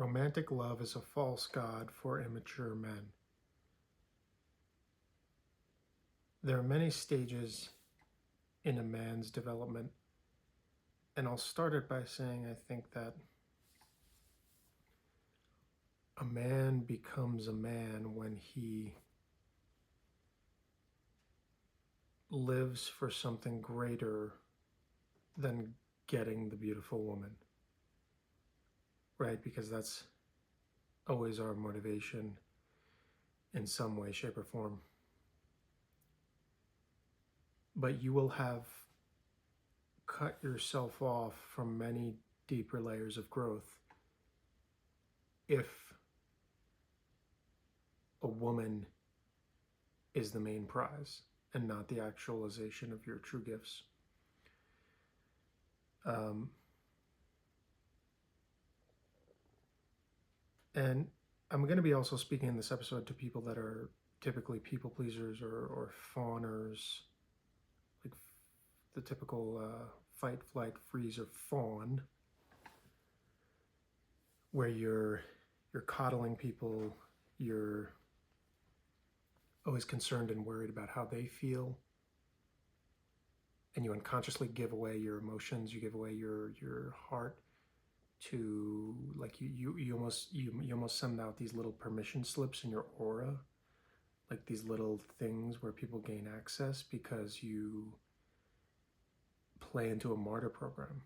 Romantic love is a false god for immature men. There are many stages in a man's development, and I'll start it by saying I think that a man becomes a man when he lives for something greater than getting the beautiful woman, right? Because that's always our motivation in some way, shape, or form. But you will have cut yourself off from many deeper layers of growth if a woman is the main prize and not the actualization of your true gifts. And I'm going to be also speaking in this episode to people that are typically people pleasers or fawners, like the typical fight, flight, freeze, or fawn, where you're coddling people, you're always concerned and worried about how they feel, and you unconsciously give away your emotions, you give away your heart to, like, you almost send out these little permission slips in your aura, like these little things where people gain access because you play into a martyr program.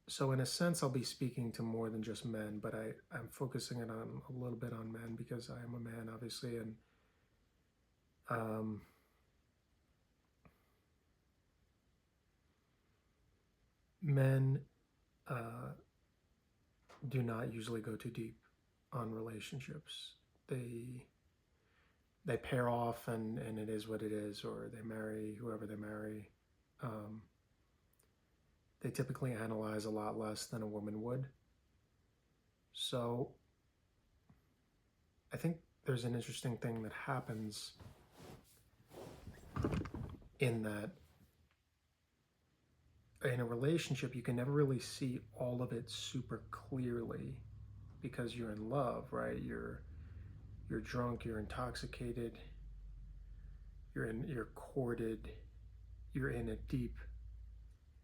So in a sense, I'll be speaking to more than just men, but I'm focusing it on a little bit on men because I am a man, obviously, and men do not usually go too deep on relationships. They pair off and it is what it is, or they marry whoever they marry. They typically analyze a lot less than a woman would. So I think there's an interesting thing that happens in that in a relationship, you can never really see all of it super clearly because you're in love, right? You're drunk, you're intoxicated, you're courted, you're in a deep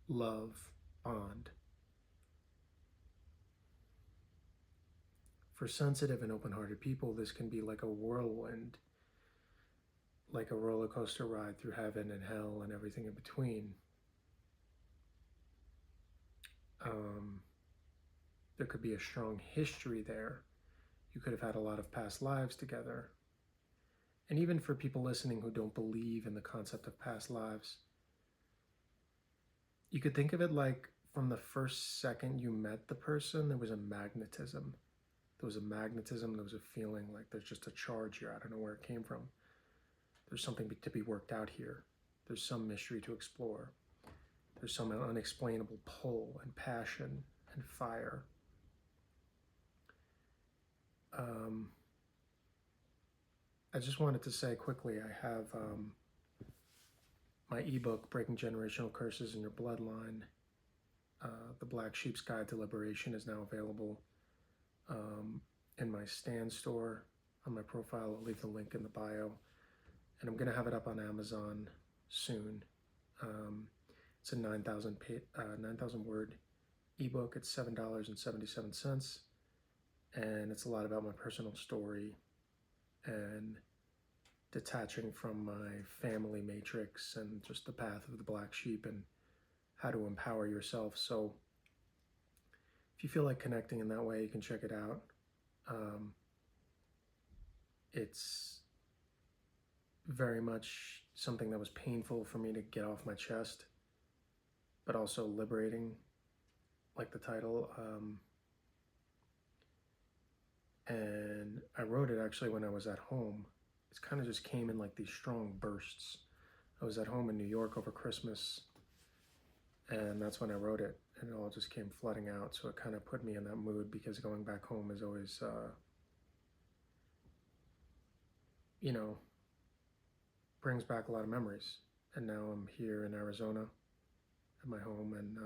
love bond. For sensitive and open-hearted people, this can be like a whirlwind, like a roller coaster ride through heaven and hell and everything in between. There could be a strong history there. You could have had a lot of past lives together. And even for people listening who don't believe in the concept of past lives, you could think of it like from the first second you met the person, there was a magnetism. There was a magnetism, there was a feeling like there's just a charge here. I don't know where it came from. There's something to be worked out here. There's some mystery to explore. There's some unexplainable pull and passion and fire. I just wanted to say quickly, I have my ebook, Breaking Generational Curses in Your Bloodline. The Black Sheep's Guide to Liberation is now available in my Stan store. On my profile, I'll leave the link in the bio. And I'm going to have it up on Amazon soon. It's a 9,000 word ebook. It's $7.77. And it's a lot about my personal story and detaching from my family matrix and just the path of the black sheep and how to empower yourself. So if you feel like connecting in that way, you can check it out. It's very much something that was painful for me to get off my chest, but also liberating, like the title. And I wrote it actually when I was at home. It kind of just came in like these strong bursts. I was at home in New York over Christmas, and that's when I wrote it, and it all just came flooding out. So it kind of put me in that mood because going back home is always, brings back a lot of memories. And now I'm here in Arizona at my home, and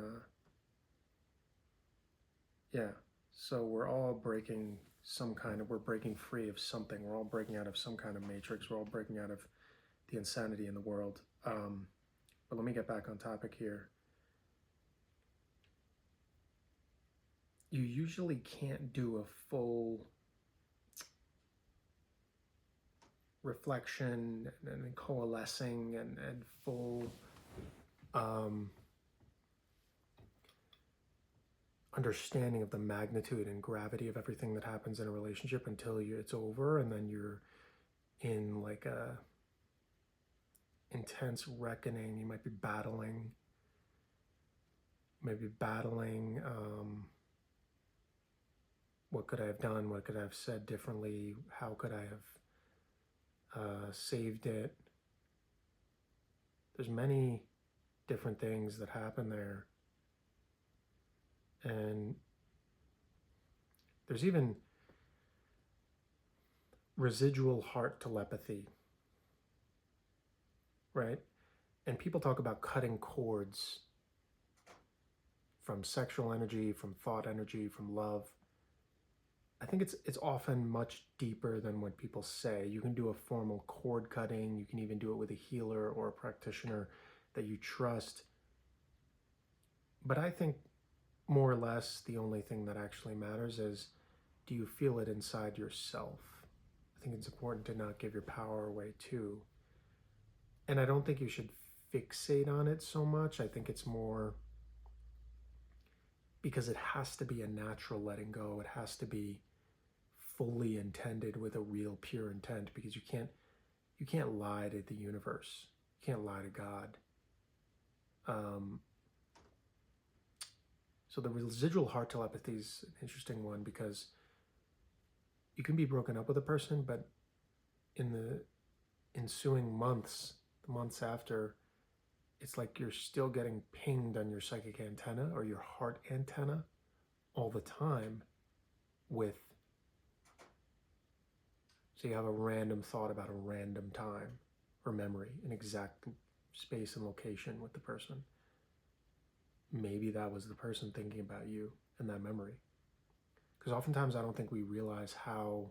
Yeah. So we're all breaking we're breaking free of something. We're all breaking out of some kind of matrix. We're all breaking out of the insanity in the world. But let me get back on topic here. You usually can't do a full reflection and coalescing and full understanding of the magnitude and gravity of everything that happens in a relationship until it's over, and then you're in like a intense reckoning. You might be battling what could I have done, what could I have said differently, how could I have saved it. There's many different things that happen there, and there's even residual heart telepathy, right? And people talk about cutting cords from sexual energy, from thought energy, from love. I think it's often much deeper than what people say. You can do a formal cord cutting. You can even do it with a healer or a practitioner that you trust. But I think more or less the only thing that actually matters is, do you feel it inside yourself? I think it's important to not give your power away too. And I don't think you should fixate on it so much. I think it's more because it has to be a natural letting go. It has to be fully intended with a real pure intent, because you can't lie to the universe. You can't lie to God. So the residual heart telepathy is an interesting one, because you can be broken up with a person, but in the ensuing months, the months after, it's like you're still getting pinged on your psychic antenna or your heart antenna all the time with, so you have a random thought about a random time or memory, an exact space and location with the person. Maybe that was the person thinking about you in that memory. Because oftentimes I don't think we realize how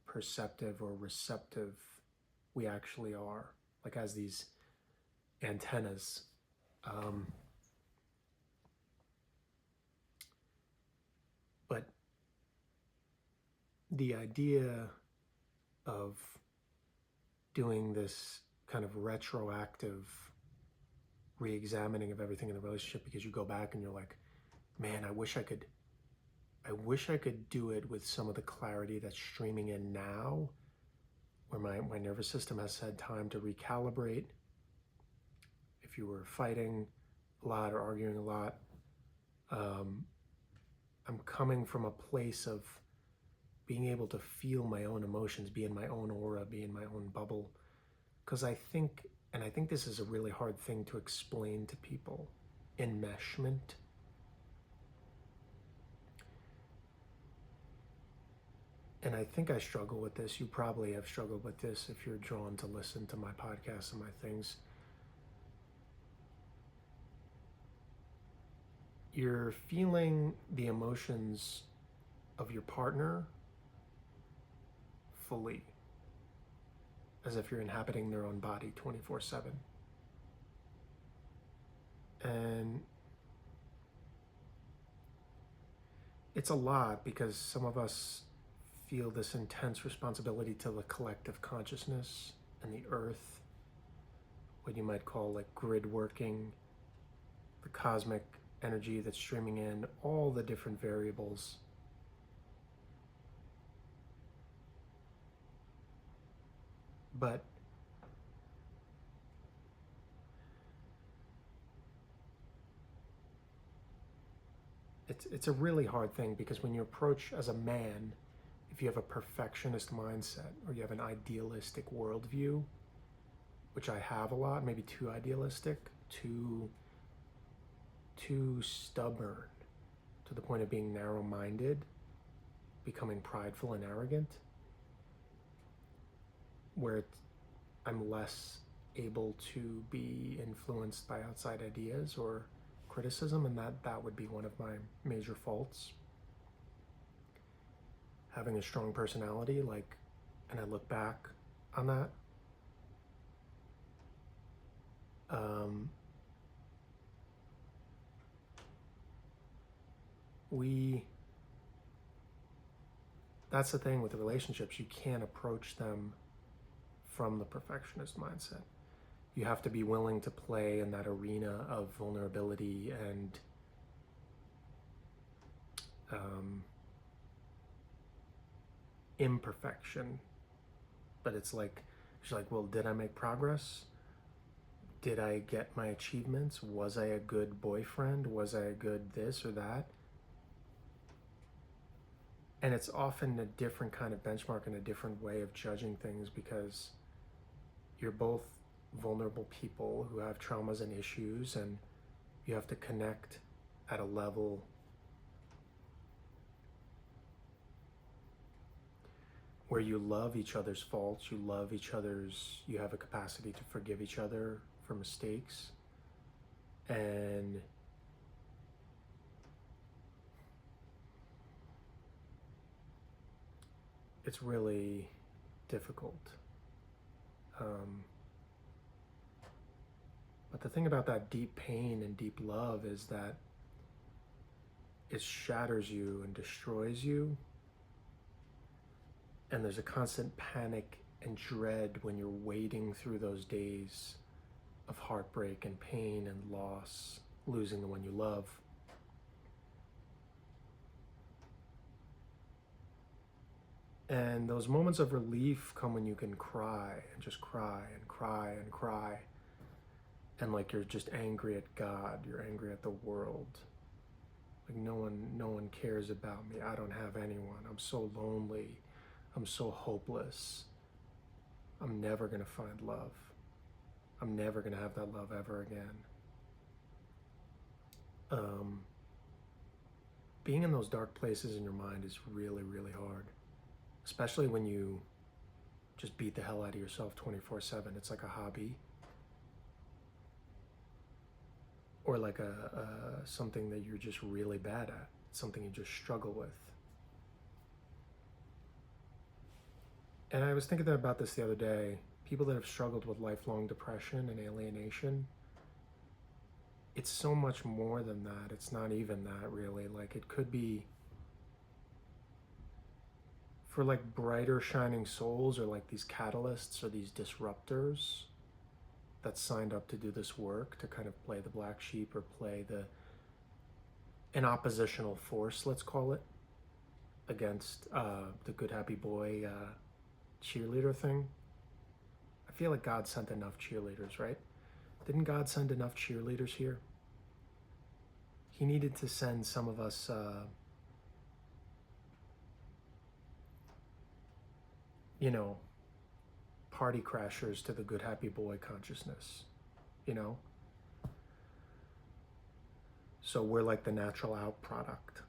perceptive or receptive we actually are, like as these antennas. But the idea of doing this kind of retroactive re-examining of everything in the relationship, because you go back and you're like, man, I wish I could do it with some of the clarity that's streaming in now, where my nervous system has had time to recalibrate. If you were fighting a lot or arguing a lot, I'm coming from a place of being able to feel my own emotions, be in my own aura, be in my own bubble. Because I think this is a really hard thing to explain to people, enmeshment. And I think I struggle with this. You probably have struggled with this if you're drawn to listen to my podcasts and my things. You're feeling the emotions of your partner fully, as if you're inhabiting their own body 24/7. And it's a lot, because some of us feel this intense responsibility to the collective consciousness and the earth, what you might call like grid working, the cosmic energy that's streaming in, all the different variables. But it's a really hard thing, because when you approach as a man, if you have a perfectionist mindset or you have an idealistic worldview, which I have a lot, maybe too idealistic, too stubborn, to the point of being narrow-minded, becoming prideful and arrogant, where I'm less able to be influenced by outside ideas or criticism, and that would be one of my major faults. Having a strong personality, like, and I look back on that, that's the thing with the relationships. You can't approach them from the perfectionist mindset. You have to be willing to play in that arena of vulnerability and imperfection. But it's like, she's like, well, did I make progress? Did I get my achievements? Was I a good boyfriend? Was I a good this or that? And it's often a different kind of benchmark and a different way of judging things, because you're both vulnerable people who have traumas and issues, and you have to connect at a level where you love each other's faults, you have a capacity to forgive each other for mistakes, and it's really difficult. But the thing about that deep pain and deep love is that it shatters you and destroys you. And there's a constant panic and dread when you're wading through those days of heartbreak and pain and loss, losing the one you love. And those moments of relief come when you can cry and just cry and cry and cry. And like you're just angry at God, you're angry at the world. Like no one cares about me. I don't have anyone. I'm so lonely. I'm so hopeless. I'm never gonna find love. I'm never gonna have that love ever again. Being in those dark places in your mind is really, really hard. Especially when you just beat the hell out of yourself 24/7. It's like a hobby. Or like something that you're just really bad at. Something you just struggle with. And I was thinking about this the other day. People that have struggled with lifelong depression and alienation, it's so much more than that. It's not even that, really. Like, it could be for like brighter shining souls, or like these catalysts or these disruptors that signed up to do this work, to kind of play the black sheep or play an oppositional force, let's call it, against the good happy boy cheerleader thing. I feel like God sent enough cheerleaders, right? Didn't God send enough cheerleaders here? He needed to send some of us party crashers to the good happy boy consciousness, So we're like the natural out product.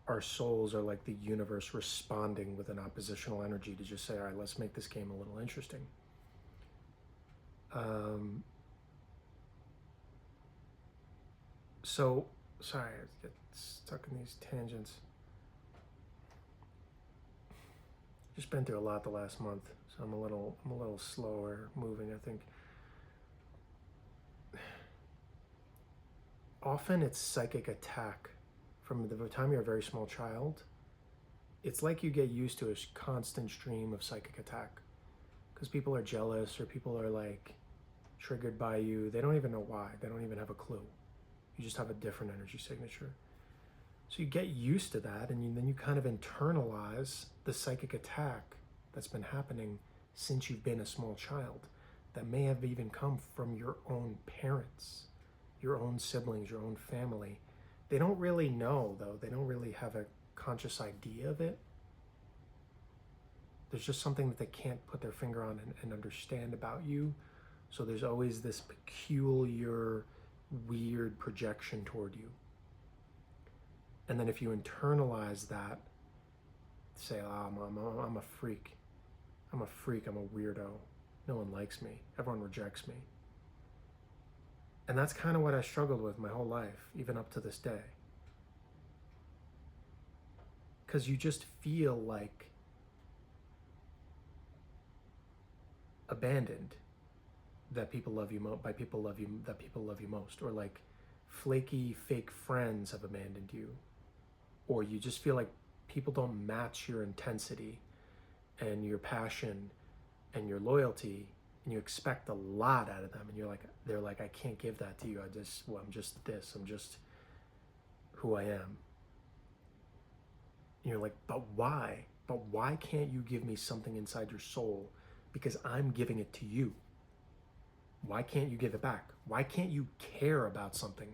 Our souls are like the universe responding with an oppositional energy to just say, all right, let's make this game a little interesting. So, sorry, I get stuck in these tangents. Just been through a lot the last month, so I'm a little slower moving, I think. Often it's psychic attack. From the time you're a very small child, it's like you get used to a constant stream of psychic attack, because people are jealous or people are like triggered by you. They don't even know why. They don't even have a clue. You just have a different energy signature. So you get used to that, and then you kind of internalize the psychic attack that's been happening since you've been a small child, that may have even come from your own parents, your own siblings, your own family. They don't really know, though. They don't really have a conscious idea of it. There's just something that they can't put their finger on and understand about you. So there's always this peculiar, weird projection toward you. And then if you internalize that, say, oh, I'm a freak. I'm a freak. I'm a weirdo. No one likes me. Everyone rejects me. And that's kind of what I struggled with my whole life, even up to this day. Because you just feel like abandoned, that people love you by people love you that people love you most, or like flaky fake friends have abandoned you, or you just feel like people don't match your intensity and your passion and your loyalty, and you expect a lot out of them, and they're like, I can't give that to you. I'm just this, I'm just who I am. And you're like, but why can't you give me something inside your soul? Because I'm giving it to you. Why can't you give it back? Why can't you care about something?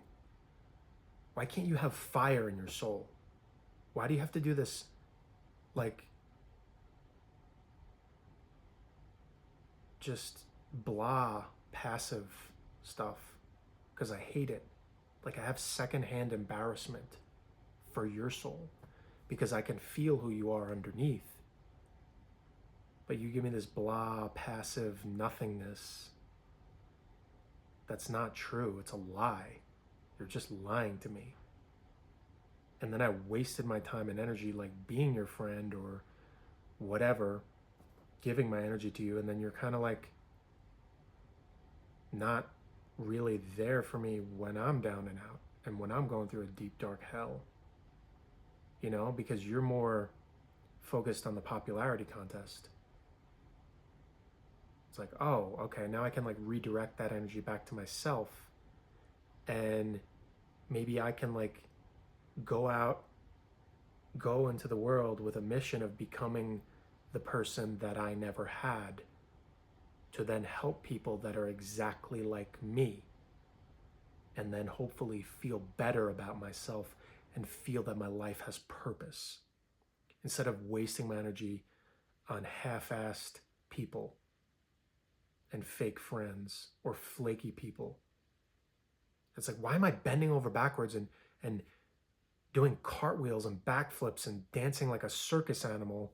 Why can't you have fire in your soul? Why do you have to do this, like, just blah, passive stuff? Because I hate it. Like, I have secondhand embarrassment for your soul because I can feel who you are underneath. But you give me this blah, passive nothingness. That's not true. It's a lie. You're just lying to me. And then I wasted my time and energy, like being your friend or whatever, giving my energy to you, and then you're kind of like not really there for me when I'm down and out and when I'm going through a deep, dark hell, you know, because you're more focused on the popularity contest. It's like, oh, okay, now I can like redirect that energy back to myself, and maybe I can like go into the world with a mission of becoming the person that I never had, to then help people that are exactly like me, and then hopefully feel better about myself and feel that my life has purpose, instead of wasting my energy on half-assed people and fake friends or flaky people. It's like, why am I bending over backwards and doing cartwheels and backflips and dancing like a circus animal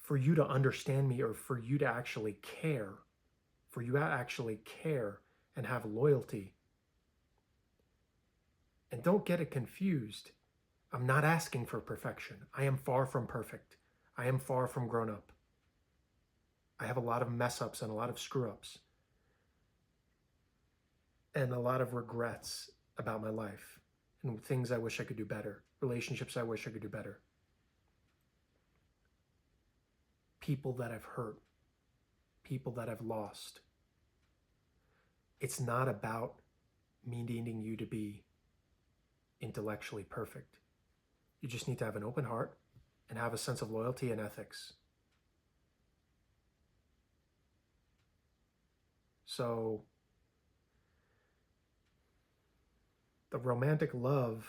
for you to understand me, or for you to actually care, and have loyalty? And don't get it confused. I'm not asking for perfection. I am far from perfect. I am far from grown up. I have a lot of mess ups and a lot of screw ups and a lot of regrets about my life, and things I wish I could do better, relationships I wish I could do better, people that I've hurt, people that I've lost. It's not about me needing you to be intellectually perfect. You just need to have an open heart and have a sense of loyalty and ethics. So the romantic love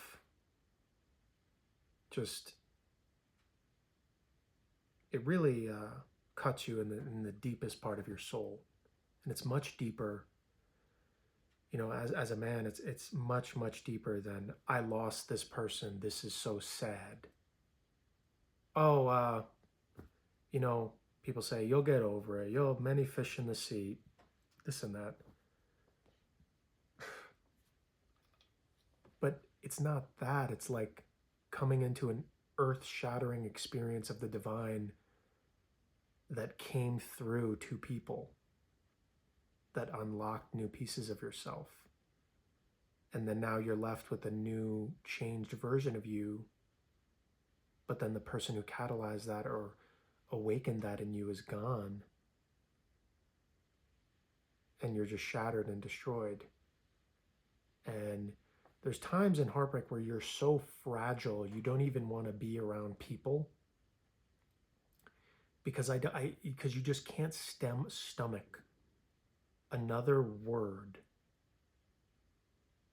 just, it really cuts you in the deepest part of your soul. And it's much deeper, you know, as a man, it's much, much deeper than, I lost this person, this is so sad. Oh, you know, people say, you'll get over it, you'll have many fish in the sea, this and that. But it's not that. It's like coming into an earth-shattering experience of the divine that came through two people, that unlocked new pieces of yourself. And then now you're left with a new, changed version of you, but then the person who catalyzed that or awakened that in you is gone. And you're just shattered and destroyed. And there's times in heartbreak where you're so fragile, you don't even want to be around people, because because you just can't stomach another word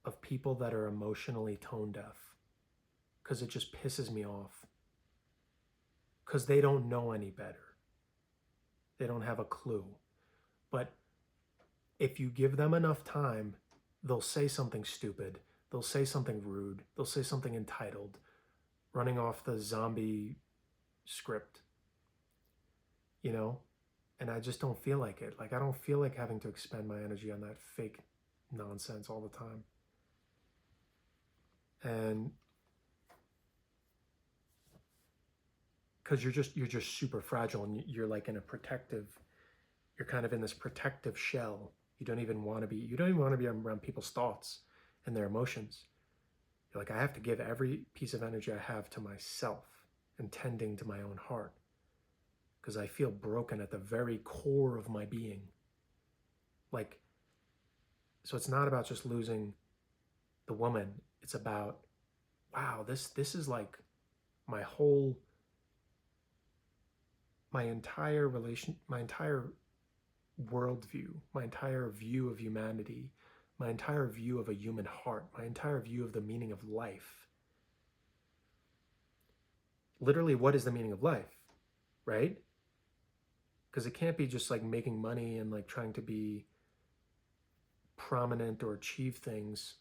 of people that are emotionally tone deaf, because it just pisses me off, because they don't know any better. They don't have a clue. But if you give them enough time, they'll say something stupid. They'll say something rude. They'll say something entitled, running off the zombie script, you know? And I just don't feel like it. Like, I don't feel like having to expend my energy on that fake nonsense all the time. And because you're just super fragile, and you're like in a protective, you're kind of in this protective shell. You don't even want to be around people's thoughts and their emotions. You're like, I have to give every piece of energy I have to myself and tending to my own heart, because I feel broken at the very core of my being. Like, so it's not about just losing the woman. It's about, wow, this is like my whole, my entire worldview, my entire view of humanity, my entire view of a human heart, my entire view of the meaning of life. Literally, what is the meaning of life, right? Because it can't be just like making money and like trying to be prominent or achieve things.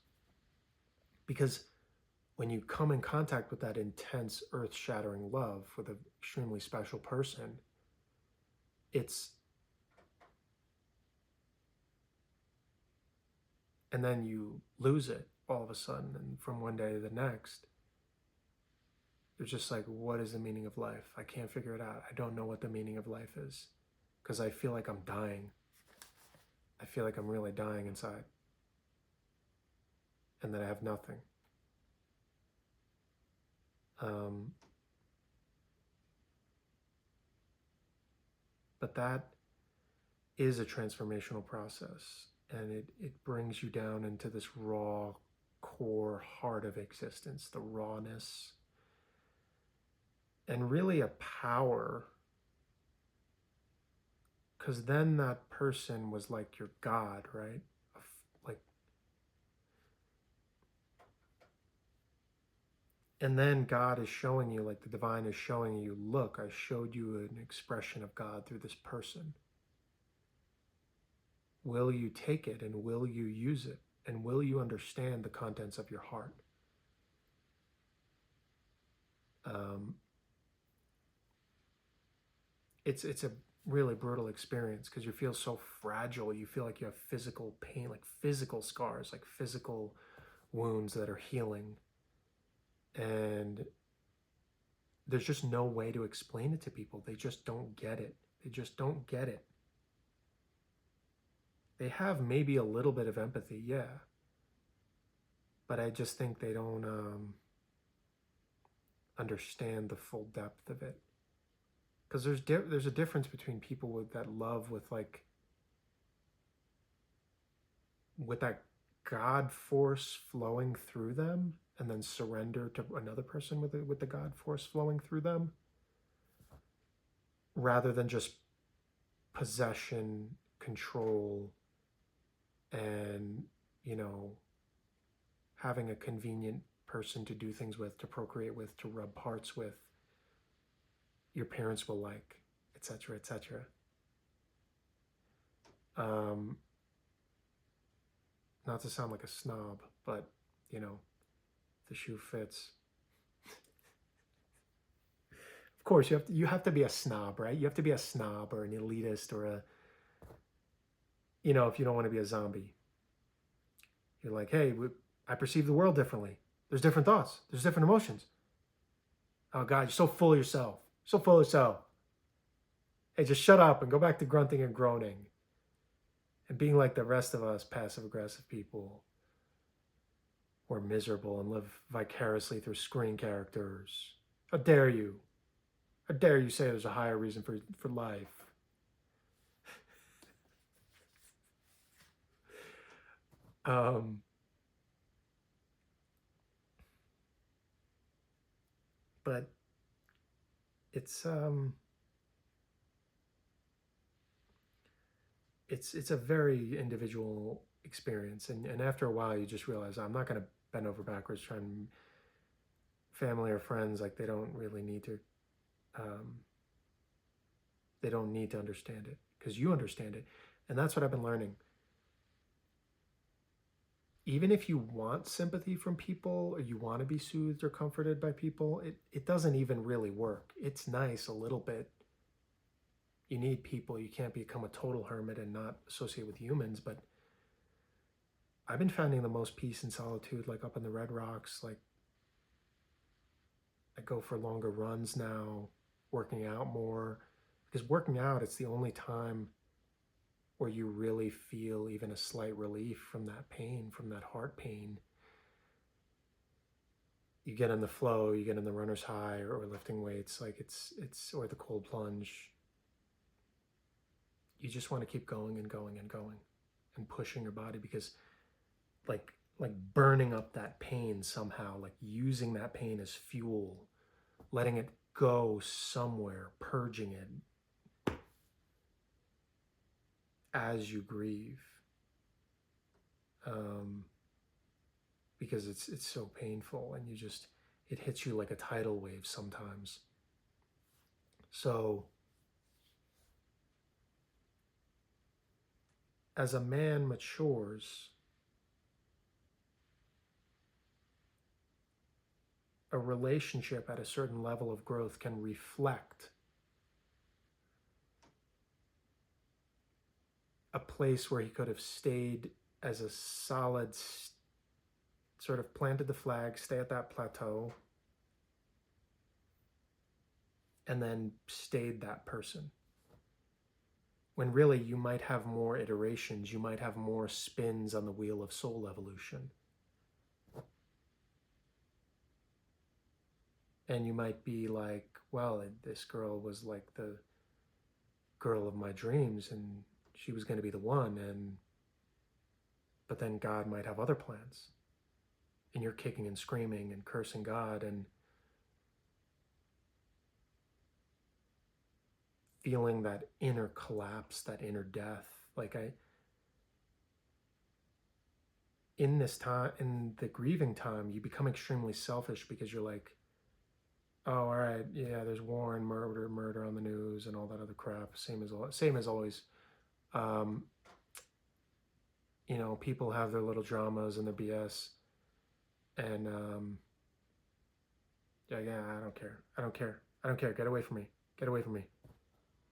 Because when you come in contact with that intense, earth-shattering love with an extremely special person, and then you lose it all of a sudden, and from one day to the next, you're just like, what is the meaning of life? I can't figure it out. I don't know what the meaning of life is, because I feel like I'm dying. I feel like I'm really dying inside, and that I have nothing. But that is a transformational process, and it brings you down into this raw core heart of existence, the rawness, and really a power, because then that person was like your God, right? Like, and then God is showing you, like the divine is showing you, look, I showed you an expression of God through this person. Will you take it, and will you use it, and will you understand the contents of your heart? It's a really brutal experience, because you feel so fragile. You feel like you have physical pain, like physical scars, like physical wounds that are healing, and there's just no way to explain it to people. They just don't get it. They just don't get it. They have maybe a little bit of empathy, yeah, but I just think they don't understand the full depth of it. Because there's a difference between people with that love, with that God force flowing through them, and then surrender to another person with the God force flowing through them, rather than just possession, control, and, having a convenient person to do things with, to procreate with, to rub parts with, your parents will like, etc., etc. Not to sound like a snob, but the shoe fits. Of course, you have to be a snob, right? You have to be a snob or an elitist, or if you don't want to be a zombie. You're like, hey, I perceive the world differently. There's different thoughts. There's different emotions. Oh God, you're so full of yourself. So full of yourself. Hey, just shut up and go back to grunting and groaning and being like the rest of us passive-aggressive people. We're miserable and live vicariously through screen characters. How dare you? How dare you say there's a higher reason for life? But it's a very individual experience, and after a while you just realize, I'm not going to bend over backwards trying. Family or friends, like, they don't really need to understand it, because you understand it. And that's what I've been learning. Even if you want sympathy from people, or you want to be soothed or comforted by people, it doesn't even really work. It's nice a little bit. You need people. You can't become a total hermit and not associate with humans, but I've been finding the most peace and solitude, like up in the Red Rocks. Like, I go for longer runs now, working out more. Because working out, it's the only time where you really feel even a slight relief from that pain, from that heart pain. You get in the flow, you get in the runner's high, or lifting weights, like it's or the cold plunge. You just want to keep going and going and going and pushing your body, because like burning up that pain somehow, like using that pain as fuel, letting it go somewhere, purging it as you grieve, because it's so painful, and it hits you like a tidal wave sometimes. So as a man matures, a relationship at a certain level of growth can reflect a place where he could have stayed as a solid, sort of planted the flag, stay at that plateau, and then stayed that person. When really you might have more iterations, you might have more spins on the wheel of soul evolution. And you might be like, well, this girl was like the girl of my dreams, and she was going to be the one, but then God might have other plans. And you're kicking and screaming and cursing God and feeling that inner collapse, that inner death. Like in this time, in the grieving time, you become extremely selfish, because you're like, oh, all right, yeah, there's war and murder on the news and all that other crap. Same as always. People have their little dramas and their BS, and yeah, I don't care. I don't care. I don't care. Get away from me. Get away from me.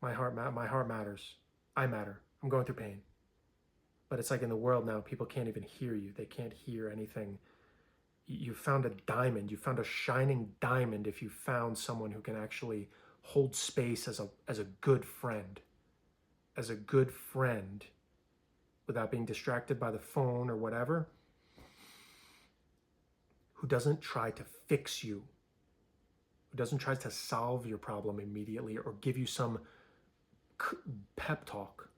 My heart matters. I matter. I'm going through pain. But it's like in the world now, people can't even hear you. They can't hear anything. You found a diamond. You found a shining diamond if you found someone who can actually hold space as a good friend. As a good friend, without being distracted by the phone or whatever, who doesn't try to fix you, who doesn't try to solve your problem immediately or give you some pep talk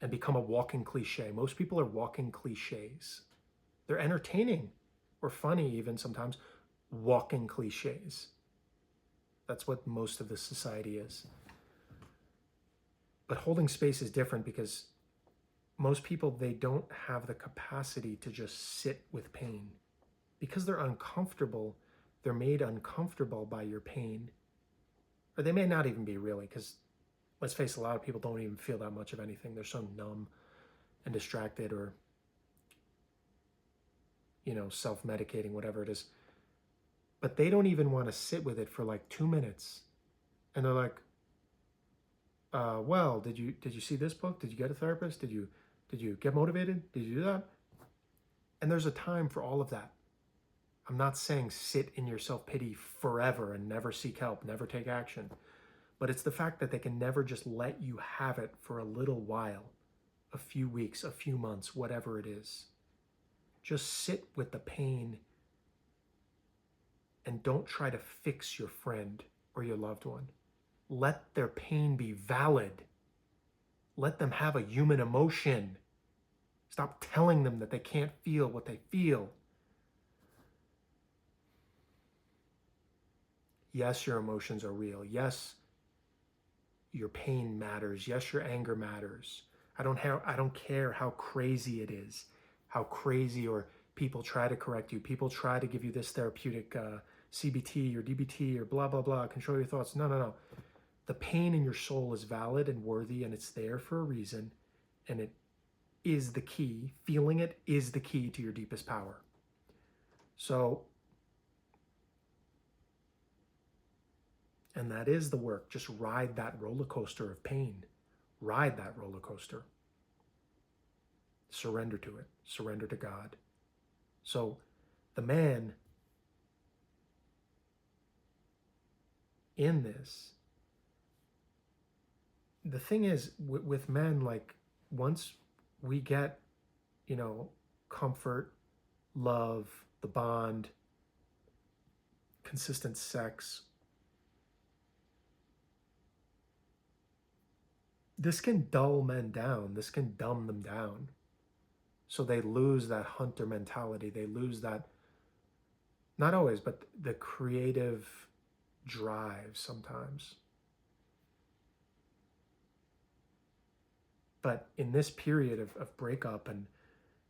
and become a walking cliche. Most people are walking cliches. They're entertaining or funny even sometimes, walking cliches. That's what most of the society is. But holding space is different, because most people, they don't have the capacity to just sit with pain. Because they're uncomfortable, they're made uncomfortable by your pain. Or they may not even be really, because let's face it, a lot of people don't even feel that much of anything. They're so numb and distracted, or self-medicating, whatever it is. But they don't even want to sit with it for like 2 minutes. And they're like, well, did you see this book? Did you get a therapist? Did you get motivated? Did you do that? And there's a time for all of that. I'm not saying sit in your self-pity forever and never seek help, never take action. But it's the fact that they can never just let you have it for a little while, a few weeks, a few months, whatever it is. Just sit with the pain and don't try to fix your friend or your loved one. Let their pain be valid. Let them have a human emotion. Stop telling them that they can't feel what they feel. Yes, your emotions are real. Yes, your pain matters. Yes, your anger matters. I don't care how crazy it is, how crazy, or people try to correct you. People try to give you this therapeutic CBT or DBT or blah, blah, blah, control your thoughts. No. The pain in your soul is valid and worthy, and it's there for a reason, and it is the key. Feeling it is the key to your deepest power. So, and that is the work. Just ride that roller coaster of pain. Ride that roller coaster. Surrender to it. Surrender to God. So the man in this, the thing is with men, like once we get, comfort, love, the bond, consistent sex, this can dull men down. This can dumb them down. So they lose that hunter mentality. They lose that, not always, but the creative drive sometimes. But in this period of breakup, and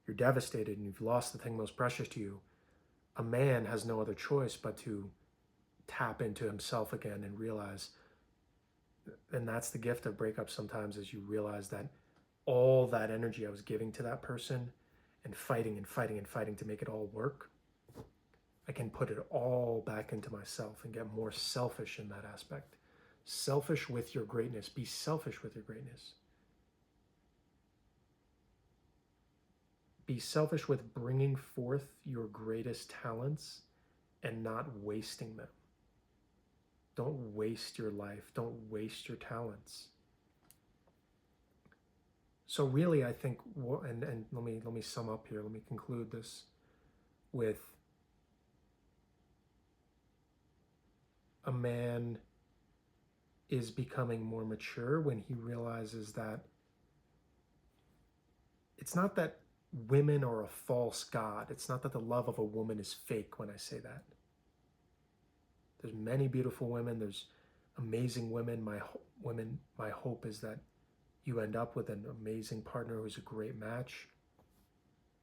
you're devastated and you've lost the thing most precious to you, a man has no other choice but to tap into himself again and realize, and that's the gift of breakup sometimes, is you realize that all that energy I was giving to that person and fighting and fighting and fighting to make it all work, I can put it all back into myself and get more selfish in that aspect. Selfish with your greatness. Be selfish with your greatness. Be selfish with bringing forth your greatest talents and not wasting them. Don't waste your life. Don't waste your talents. So really, I think, and let me sum up here. Let me conclude this with a man is becoming more mature when he realizes that it's not that women are a false god. It's not that the love of a woman is fake when I say that. There's many beautiful women. There's amazing women. My hope is that you end up with an amazing partner who's a great match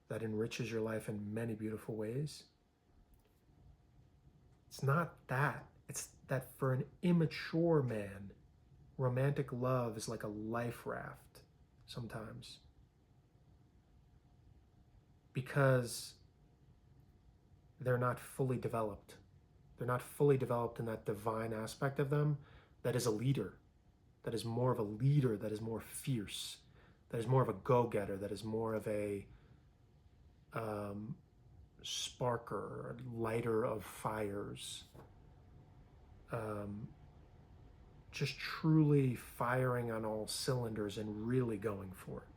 that enriches your life in many beautiful ways. It's not that. It's that for an immature man, romantic love is like a life raft sometimes. Because they're not fully developed. They're not fully developed in that divine aspect of them that is a leader, that is more of a leader, that is more fierce, that is more of a go-getter, that is more of a sparker, a lighter of fires, just truly firing on all cylinders and really going for it.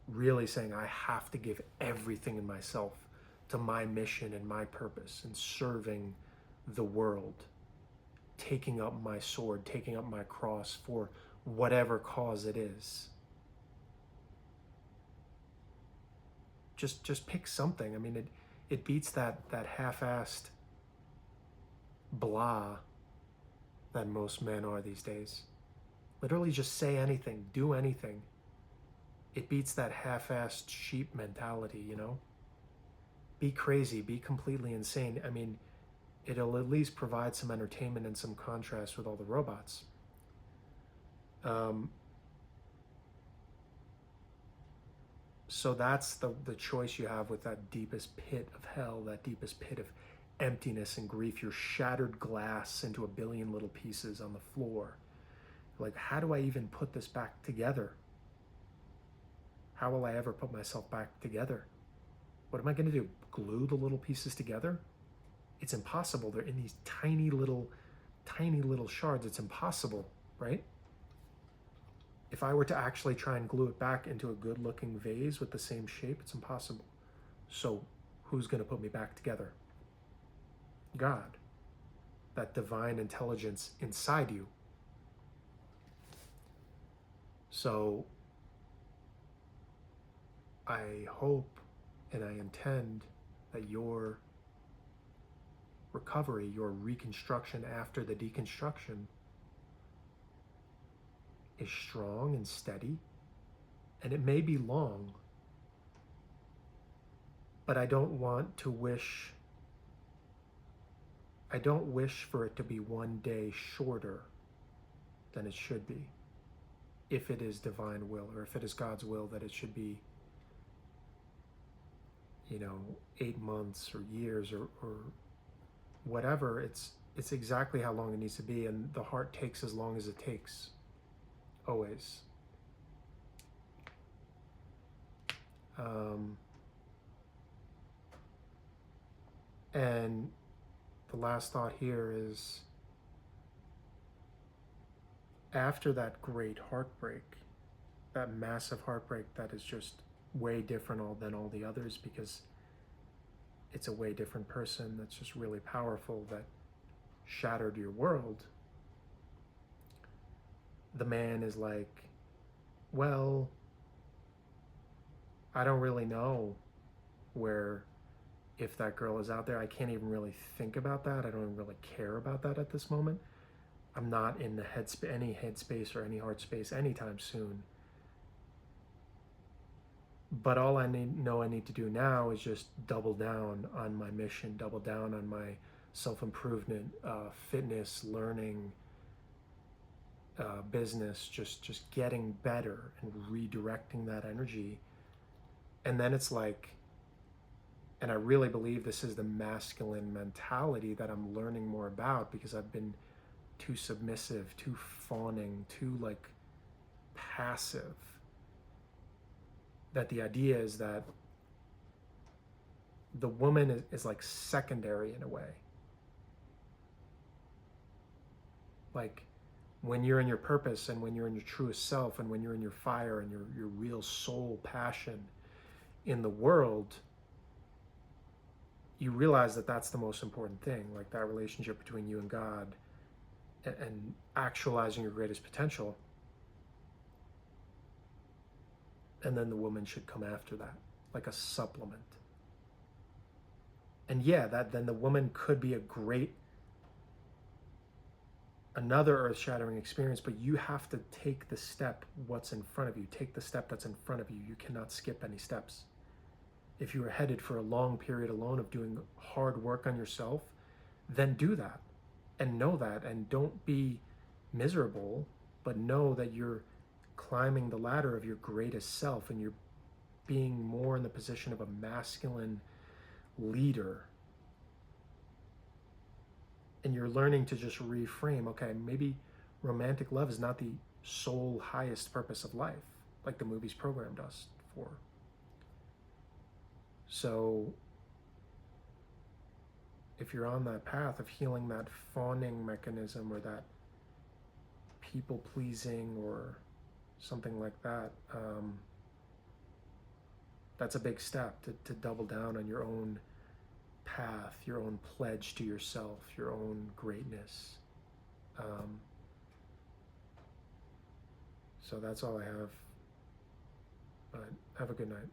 Really saying, I have to give everything in myself to my mission and my purpose and serving the world, taking up my sword, taking up my cross for whatever cause it is. Just pick something. I mean, it beats that half-assed blah that most men are these days. Literally just say anything, do anything. It beats that half-assed sheep mentality, Be crazy, be completely insane. I mean, it'll at least provide some entertainment and some contrast with all the robots. So that's the choice you have with that deepest pit of hell, that deepest pit of emptiness and grief. You're shattered glass into a billion little pieces on the floor. Like, how do I even put this back together? How will I ever put myself back together? What am I going to do? Glue the little pieces together? It's impossible. They're in these tiny little shards. It's impossible, right? If I were to actually try and glue it back into a good-looking vase with the same shape, it's impossible. So who's going to put me back together? God. That divine intelligence inside you. So I hope and I intend that your recovery, your reconstruction after the deconstruction is strong and steady. And it may be long, but I don't wish for it to be one day shorter than it should be, if it is divine will, or if it is God's will that it should be 8 months or years or whatever. It's exactly how long it needs to be, and the heart takes as long as it takes, always. Um, and the last thought here is, after that great heartbreak, that massive heartbreak that is just way different than all the others, because it's a way different person that's just really powerful, that shattered your world, the man is like, well, I don't really know where, if that girl is out there. I can't even really think about that. I don't even really care about that at this moment. I'm not in the any headspace or any heart space anytime soon. But all I need to do now is just double down on my mission, double down on my self-improvement, fitness, learning, business, just getting better and redirecting that energy. And then it's like, and I really believe this is the masculine mentality that I'm learning more about, because I've been too submissive, too fawning, too like passive. That the idea is that the woman is like secondary in a way. Like, when you're in your purpose, and when you're in your truest self, and when you're in your fire and your real soul passion in the world, you realize that that's the most important thing, like that relationship between you and God, and actualizing your greatest potential. And then the woman should come after that, like a supplement. And yeah, that then the woman could be another earth-shattering experience, but you have to take the step what's in front of you. Take the step that's in front of you. You cannot skip any steps. If you are headed for a long period alone of doing hard work on yourself, then do that, and know that, and don't be miserable, but know that you're climbing the ladder of your greatest self, and you're being more in the position of a masculine leader. And you're learning to just reframe, okay, maybe romantic love is not the sole highest purpose of life, like the movie's programmed us for. So if you're on that path of healing that fawning mechanism, or that people pleasing, or something like that, that's a big step to double down on your own path, your own pledge to yourself, your own greatness. So that's all I have. But have a good night.